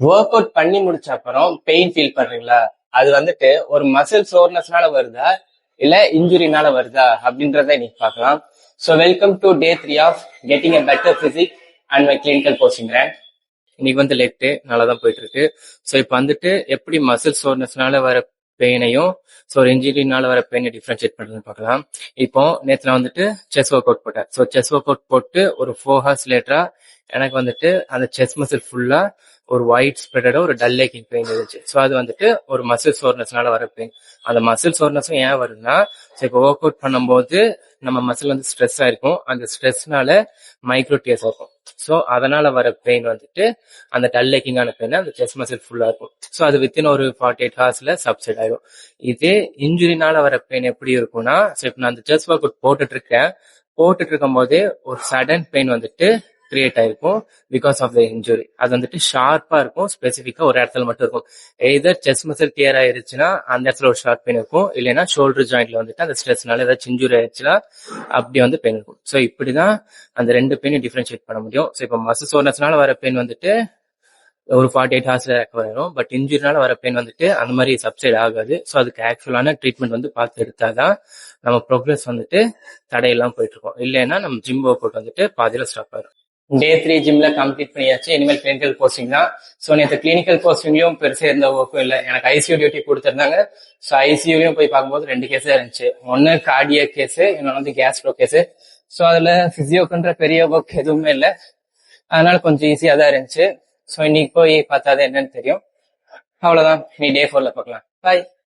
Work out பண்ணி முடிச்ச அப்புறம் பெயின் ஃபீல் பண்றீங்களா? அது வந்துட்டு ஒரு மசில் சோர்னஸ்னால வருதா இல்ல இன்ஜுரினால வருதா அப்படின்றத இன்னைக்கு பார்க்கலாம். So welcome to day 3 of getting a better physique and my clinical coaching rank. இன்னைக்கு வந்து லெக் டே நல்லா தான் போயிட்டு இருக்கு. ஸோ இப்போ வந்துட்டு எப்படி மசில் சோர்னஸ்னால வர பெயினையும் ஸோ ஒரு இன்ஜுரினால வர பெயினை டிஃப்ரென்ஷியேட் பண்ணுறதுன்னு பார்க்கலாம். இப்போ நேற்று நான் வந்துட்டு செஸ் ஒர்க் அவுட் போட்டேன். ஸோ செஸ் ஒர்க் அவுட் போட்டு ஒரு 4 ஹவர்ஸ் லேட்டரா எனக்கு வந்துட்டு அந்த செஸ் மசில் ஃபுல்லா ஒரு ஒயிட் ஸ்ப்ரெடோட ஒரு டல் லேக்கிங் பெயின் இருந்துச்சு. ஸோ அது வந்துட்டு ஒரு மசில் சோர்னஸ்னால வர பெயின். அந்த மசில் சோர்னஸும் ஏன் வருதுன்னா, ஸோ இப்போ ஒர்க் அவுட் பண்ணும்போது நம்ம மசில் வந்து ஸ்ட்ரெஸ் ஆயிருக்கும். அந்த ஸ்ட்ரெஸ்னால மைக்ரோ டியர்ஸ் இருக்கும். ஸோ அதனால வர பெயின் வந்துட்டு அந்த டல் லேக்கிங்கான பெயின் அந்த செஸ் மசில் ஃபுல்லா இருக்கும். ஸோ அது வித்தின் ஒரு 48 ஹவர்ஸ்ல சப்சைட் ஆயிடும். இதே இன்ஜுரினால வர பெயின் எப்படி இருக்கும்னா, ஸோ இப்போ நான் அந்த செஸ் ஒர்க் அவுட் போட்டுட்டு இருக்கும் போதே ஒரு சடன் பெயின் வந்துட்டு கிரியேட் ஆயிருக்கும் பிகாஸ் ஆஃப் த இன்ஜுரி. அது வந்துட்டு ஷார்ப்பா இருக்கும், ஸ்பெசிஃபிக்கா ஒரு இடத்துல மட்டும் இருக்கும். எய்தர் செஸ்ட் மசில் டியர் ஆயிருச்சுன்னா அந்த இடத்துல ஒரு ஷார்ப் பெயின் இருக்கும், இல்லைன்னா ஷோல்டர் ஜாயிண்ட்ல வந்துட்டு அந்த ஸ்ட்ரெஸ்னால ஏதாச்சும் இன்ஜுரி ஆயிடுச்சுன்னா அப்படி வந்து பெயின் இருக்கும். ஸோ இப்படிதான் அந்த ரெண்டு பெயினையும் டிஃபரன்ஷியேட் பண்ண முடியும். ஸோ இப்போ மசில் சோர்னஸ்னால வர பெயின் வந்துட்டு ஒரு 48 ஹவர்ஸ்ல ரெக்கவர் ஆயிரும். பட் இன்ஜுரினால வர பெயின் வந்துட்டு அந்த மாதிரி சப்சைட் ஆகாது. ஸோ அதுக்கு ஆக்சுவலான ட்ரீட்மெண்ட் வந்து பார்த்து எடுத்தாதான் நம்ம ப்ரோக்ரஸ் வந்துட்டு தடையெல்லாம் போயிட்டு இருக்கோம். இல்லைன்னா நம்ம ஜிம் ஒர்க் அவுட் வந்துட்டு பாதியில ஸ்டாப் ஆயிரும். டே 3 ஜிம்ல கம்ப்ளீட் பண்ணியாச்சு. இனிமேல் கிளினிக்கல் போஸ்டிங் தான். ஸோ நேற்று கிளினிக்கல் போஸ்டிங்லயும் பெருசா எந்த ஒர்க்கும் இல்லை. எனக்கு ஐசியூ டியூட்டி கொடுத்துருந்தாங்க. ஸோ ஐசியூலையும் போய் பார்க்கும்போது 2 கேஸ் தான் இருந்துச்சு. ஒன்னு கார்டியக் கேஸ், இன்னொன்று வந்து கேஸ்ட்ரோ கேஸ். ஸோ அதுல பிசியோக்குன்ற பெரிய ஒர்க் எதுவுமே இல்லை. அதனால கொஞ்சம் ஈஸியா தான் இருந்துச்சு. ஸோ இன்னைக்கு போய் பார்த்தாதான் என்னன்னு தெரியும். அவ்வளவுதான். நீ டே 4ல பார்க்கலாம். பாய்.